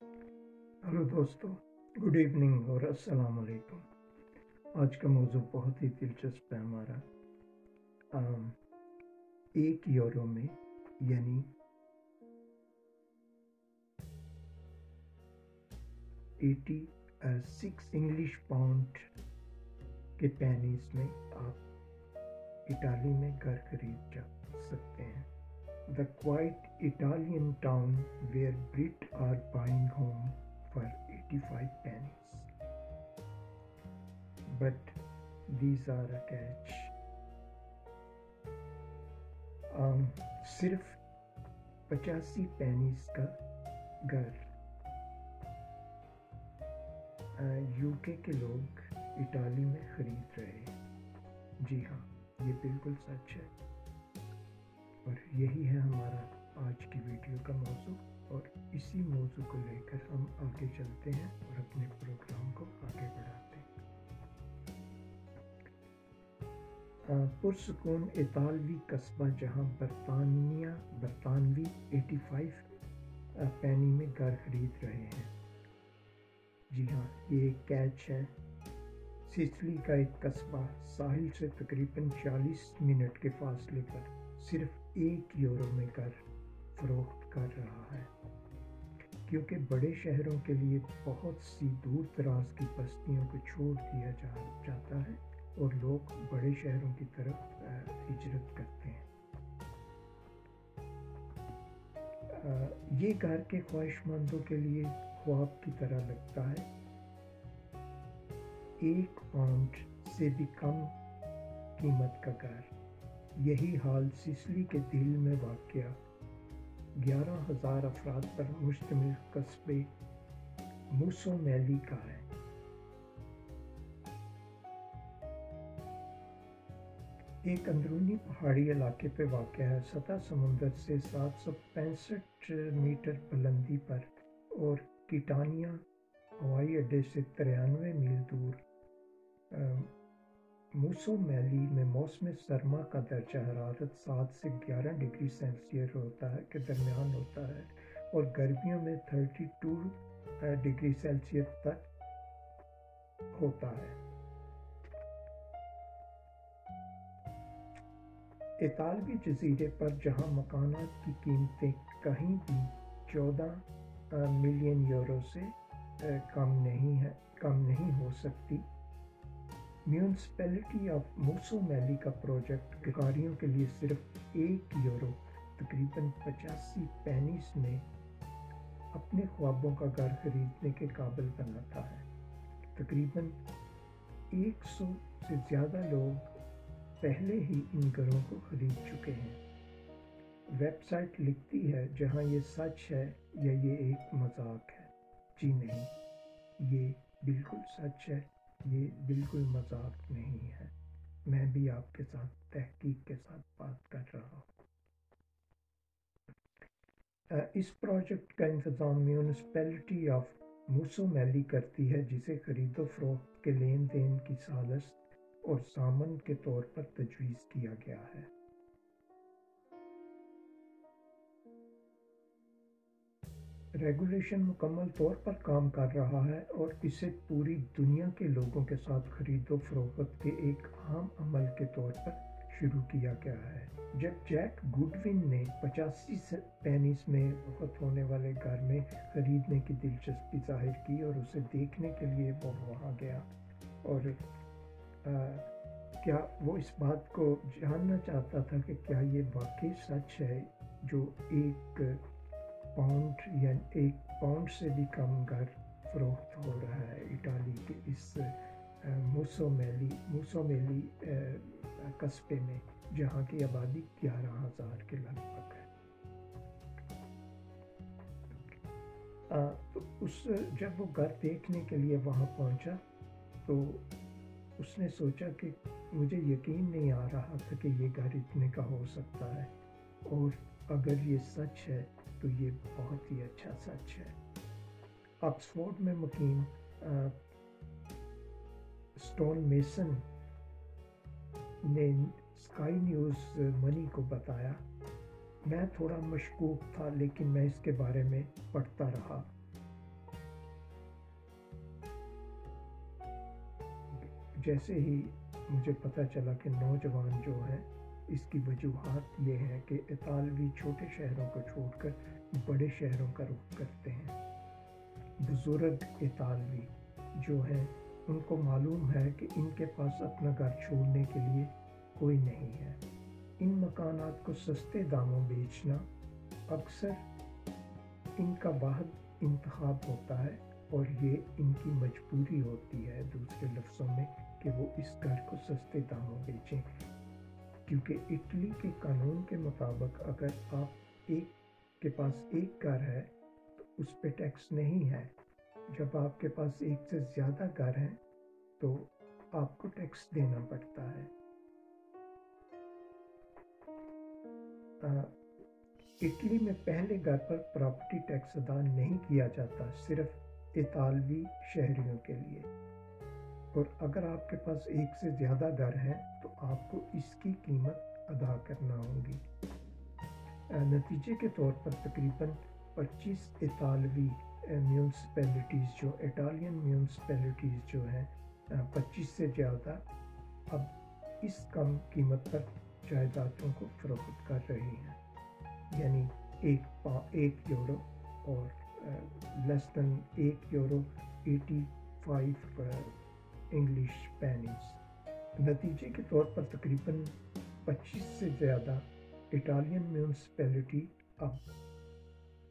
Hello दोस्तों, good evening और अस्सलाम वालेकुम। आज का मौजू बहुत ही दिलचस्प है हमारा। आम, 1 यूरो में यानी 86 इंग्लिश पाउंड के पेनीज में आप इटाली में घर खरीद जा सकते हैं। The quite Italian town where Brit are buying home for 85 pennies. But these are a catch. सिर्फ 85 पेनीज का घर यूके के लोग इटाली में खरीद रहे हैं। जी हाँ, ये बिल्कुल सच है और यही है हमारा आज की वीडियो का मौजू। और इसी मौजू को लेकर हम आगे चलते हैं और अपने प्रोग्राम को आगे बढ़ाते हैं। पुरसकून इतालवी कस्बा जहां बरतानवी 85 पेनी में घर खरीद रहे हैं। जी हाँ, ये एक कैच है। सिसिली का एक कस्बा साहिल से तकरीबन 40 मिनट के फासले पर सिर्फ 1 यूरो में घर फरोख्त कर रहा है, क्योंकि बड़े शहरों के लिए बहुत सी दूर दराज की बस्तियों को छोड़ दिया जाता है और लोग बड़े शहरों की तरफ हिजरत करते हैं। ये घर के ख्वाहिशमंदों के लिए ख्वाब की तरह लगता है। 1 पाउंड से भी कम कीमत का घर। यही हाल सिसिली के दिल में वाक़या 11,000 अफराद पर मुश्तमिल कस्बे मुसोमेली का है। एक अंदरूनी पहाड़ी इलाके पे वाक़ है, सतह समुंदर से 765 मीटर बुलंदी पर और किटानिया हवाई अड्डे से 93 मील दूर। मुसोमेली में मौसम सरमा का दर्जा हरारत 7 से 11 डिग्री सेल्सियस के दरमियान होता है और गर्मियों में 32 डिग्री सेल्सियस तक होता है। इतालवी जजीरे पर जहां मकानात की कीमतें कहीं भी 14 मिलियन यूरो से कम नहीं हो सकती, म्यूनिसिपैलिटी ऑफ मुसोमेली का प्रोजेक्ट भिखारियों के लिए सिर्फ 1 यूरो तकरीबन 85 पेनीज में अपने ख्वाबों का घर खरीदने के काबिल बनाता है। तकरीबन 100 से ज़्यादा लोग पहले ही इन घरों को खरीद चुके हैं। वेबसाइट लिखती है जहां ये सच है या ये एक मजाक है। जी नहीं, ये बिल्कुल सच है, ये बिल्कुल मजाक नहीं है। मैं भी आपके साथ तहकीक के साथ बात कर रहा हूँ। इस प्रोजेक्ट का इंतज़ाम म्यूनिसिपैलिटी ऑफ मुसोमेली करती है, जिसे खरीदो फरोख्त के लेन देन की सालस और सामान के तौर पर तजवीज़ किया गया है। रेगुलेशन मुकम्मल तौर पर काम कर रहा है और इसे पूरी दुनिया के लोगों के साथ खरीदो फरोख्त के एक आम अमल के तौर पर शुरू किया गया है। जब जैक गुडविन ने 85 पेनीज में फरोख्त होने वाले घर में खरीदने की दिलचस्पी जाहिर की और उसे देखने के लिए वो वहाँ गया और क्या वो इस बात को जानना चाहता था कि क्या ये वाकई सच है जो 1 पाउंड से भी कम घर फरोख्त हो रहा है इटाली के इस मुसोमेली कस्बे में, जहाँ की आबादी 11,000 के लगभग है। तो जब वो घर देखने के लिए वहाँ पहुँचा तो उसने सोचा कि मुझे यकीन नहीं आ रहा था कि ये घर इतने का हो सकता है, और अगर ये सच है तो ये बहुत ही अच्छा सच है। ऑक्सफोर्ड में मुकीम स्टोन मेसन ने स्काई न्यूज़ मनी को बताया, मैं थोड़ा मशकूक था लेकिन मैं इसके बारे में पढ़ता रहा। जैसे ही मुझे पता चला कि नौजवान जो हैं इसकी वजूहात ये है कि इतालवी छोटे शहरों को छोड़कर बड़े शहरों का रुख करते हैं। बुजुर्ग इतालवी जो हैं उनको मालूम है कि इनके पास अपना घर छोड़ने के लिए कोई नहीं है। इन मकानात को सस्ते दामों बेचना अक्सर इनका वाहिद इंतखाब होता है और ये इनकी मजबूरी होती है, दूसरे लफ्ज़ों में, कि वो इस घर को सस्ते दामों बेचें, क्योंकि इटली के कानून के मुताबिक अगर आप एक के पास एक घर है तो उस पे टैक्स नहीं है। जब आपके पास एक से ज़्यादा घर हैं तो आपको टैक्स देना पड़ता है। इटली में पहले घर पर प्रॉपर्टी टैक्स अदा नहीं किया जाता, सिर्फ इतालवी शहरियों के लिए। और अगर आपके पास एक से ज़्यादा घर हैं तो आपको इसकी कीमत अदा करना होगी। नतीजे के तौर पर तकरीबन 25 इतालवी म्यूनसिपैलिटीज़ जो इटालियन म्यूनसिपैलिटीज़ जो हैं 25 से ज़्यादा अब इस कम कीमत पर जायदादों को फरोख्त कर रही हैं, यानी एक यूरो और लेस दैन €1.85 इंग्लिश पेनीज। नतीजे के तौर पर तकरीबन 25 से ज़्यादा इटालियन म्यूनसिपैलिटी अब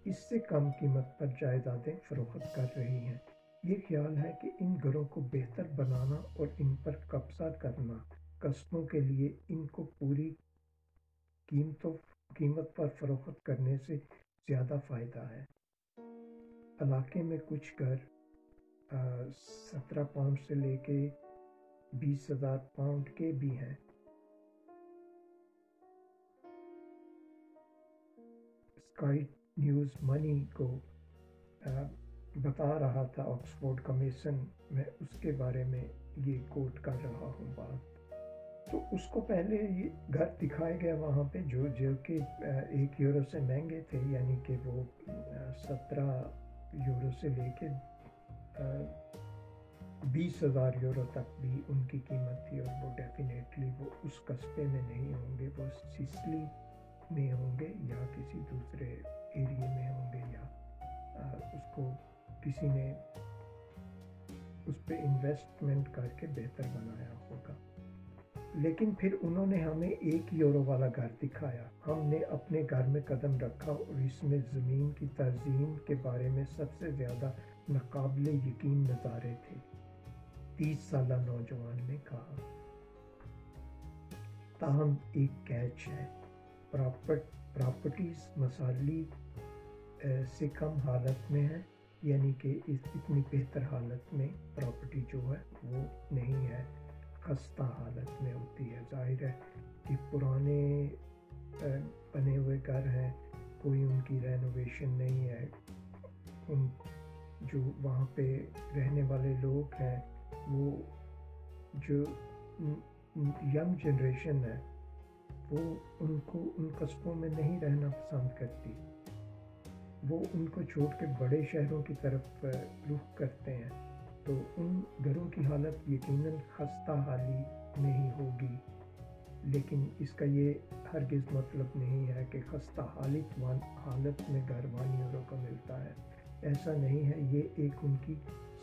इससे कम कीमत पर जायदादें फरोख्त कर रही हैं। ये ख्याल है कि इन घरों को बेहतर बनाना और इन पर कब्जा करना कस्बों के लिए इनको पूरी कीमत पर फरोख्त करने से ज़्यादा फ़ायदा है। इलाके में कुछ घर 17 पाउंड से लेके 20,000 पाउंड के भी हैं। स्काई न्यूज़ मनी को बता रहा था ऑक्सफोर्ड कमीशन, मैं उसके बारे में ये कोट कर रहा हूँ बात। तो उसको पहले ये घर दिखाए गए वहाँ पे जो कि €1 से महंगे थे, यानी कि वो 17 यूरो से लेके 20,000 यूरो तक भी उनकी कीमत थी। और वो डेफिनेटली वो उस कस्बे में नहीं होंगे, वो सिसिली में होंगे या किसी दूसरे एरिया में होंगे, या उसको किसी ने उस पर इन्वेस्टमेंट करके बेहतर बनाया होगा। लेकिन फिर उन्होंने हमें €1 वाला घर दिखाया। हमने अपने घर में कदम रखा और इसमें ज़मीन की तज़ीम के बारे में सबसे ज़्यादा नाकाबिले यकीन नज़ारे थे, 30 साला नौजवान ने कहा। ताहम एक कैच है, प्रॉपर्टीज़ मसाली से कम हालत में है, यानी कि इतनी बेहतर हालत में प्रॉपर्टी जो है वो नहीं है, खस्ता हालत में होती है। जाहिर है कि पुराने बने हुए घर हैं, कोई उनकी रेनोवेशन नहीं है। उन जो वहाँ पे रहने वाले लोग हैं, वो जो यंग जनरेशन है, वो उनको उन कस्बों में नहीं रहना पसंद करती। वो उनको छोड़ के बड़े शहरों की तरफ रुख करते हैं। तो उन घरों की हालत यकीनन खस्ता हाली में ही होगी, लेकिन इसका ये हरगिज़ मतलब नहीं है कि खस्ता हालत में घर €1 का मिलता है। ऐसा नहीं है, ये एक उनकी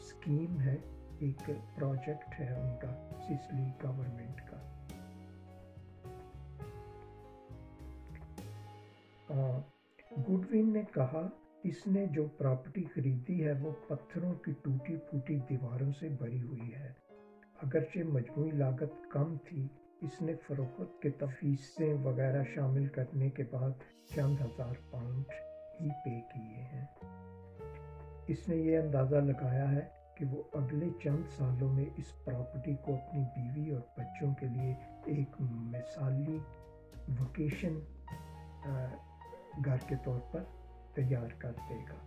स्कीम है, एक प्रोजेक्ट है उनका, सिसिली गवर्नमेंट का। गुडविन ने कहा, इसने जो प्रॉपर्टी खरीदी है वो पत्थरों की टूटी फूटी दीवारों से भरी हुई है। अगरचे मजमूई लागत कम थी, इसने फरोख्त के तफीसें वगैरह शामिल करने के बाद चंद हज़ार पाउंड ही पे किए हैं। इसने ये अंदाज़ा लगाया है कि वो अगले चंद सालों में इस प्रॉपर्टी को अपनी बीवी और बच्चों के लिए एक मिसाली वोकेशन घर के तौर पर तैयार कर देगा।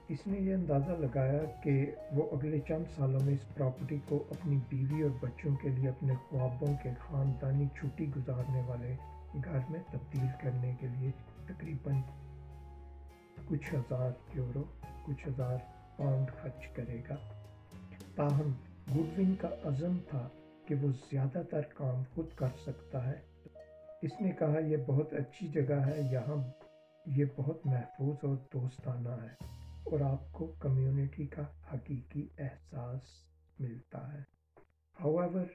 इसने ये अंदाज़ा लगाया कि वो अगले चंद सालों में इस प्रॉपर्टी को अपनी बीवी और बच्चों के लिए अपने ख्वाबों के ख़ानदानी छुट्टी गुजारने वाले घर में तब्दील करने के लिए तकरीबन कुछ हज़ार पाउंड खर्च करेगा। ताहम गुडविन का अज़म था कि वो ज़्यादातर काम खुद कर सकता है। इसने कहा, यह बहुत अच्छी जगह है, यहाँ ये बहुत महफूज और दोस्ताना है और आपको कम्युनिटी का हकीकी एहसास मिलता है। However,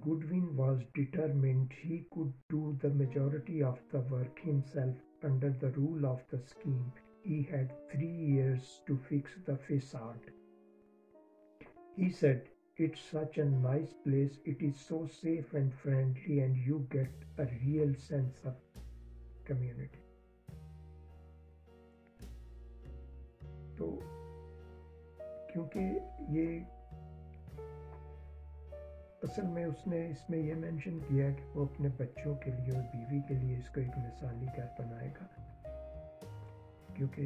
Goodwin was determined he could do the majority of the work himself under the rule of the scheme. He had 3 years to fix the facade. He said, "It's such a nice place, it is so safe and friendly, and you get a real sense of community." तो क्योंकि ये असल में उसने इसमें ये mention किया कि वो अपने बच्चों के लिए और बीवी के लिए इसको एक मिसाली घर बनाएगा, क्योंकि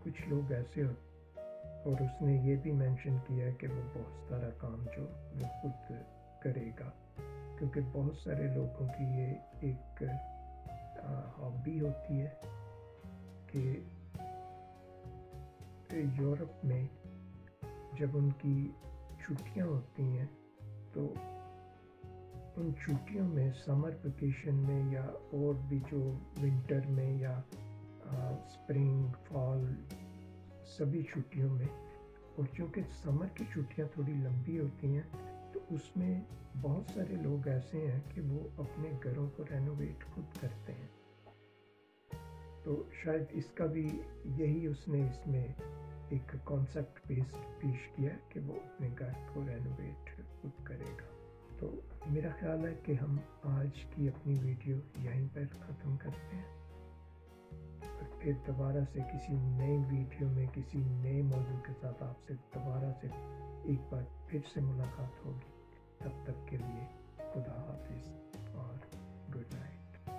कुछ लोग ऐसे हो, और उसने ये भी मेंशन किया कि वो बहुत सारा काम जो वो खुद करेगा, क्योंकि बहुत सारे लोगों की ये एक हॉबी होती है कि यूरोप में जब उनकी छुट्टियां होती हैं तो उन छुट्टियों में समर वेकेशन में या और भी जो विंटर में या स्प्रिंग फॉल सभी छुट्टियों में, और चूँकि समर की छुट्टियां थोड़ी लंबी होती हैं तो उसमें बहुत सारे लोग ऐसे हैं कि वो अपने घरों को रेनोवेट खुद करते हैं। तो शायद इसका भी यही उसने इसमें एक कॉन्सेप्ट पेश किया कि वो अपने घर को रेनोवेट खुद करेगा। तो मेरा ख्याल है कि हम आज की अपनी वीडियो यहीं पर ख़त्म करते हैं, फिर दोबारा से किसी नई वीडियो में किसी नए मौजू के साथ आपसे दोबारा से एक बार फिर से मुलाकात होगी।